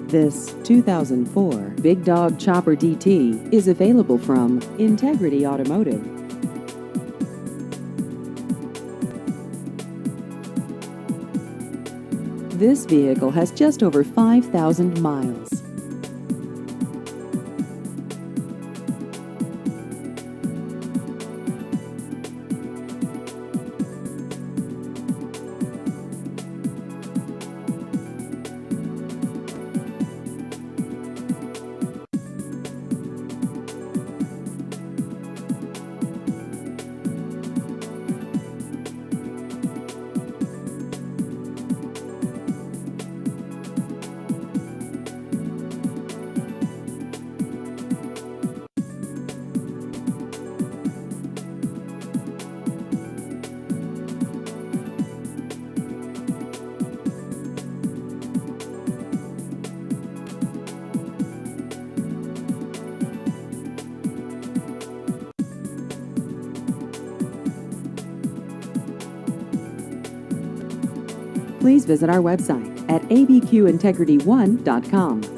This 2004 Big Dog Chopper DT is available from Integrity Automotive. This vehicle has just over 5,000 miles. Please visit our website at abqintegrity1.com.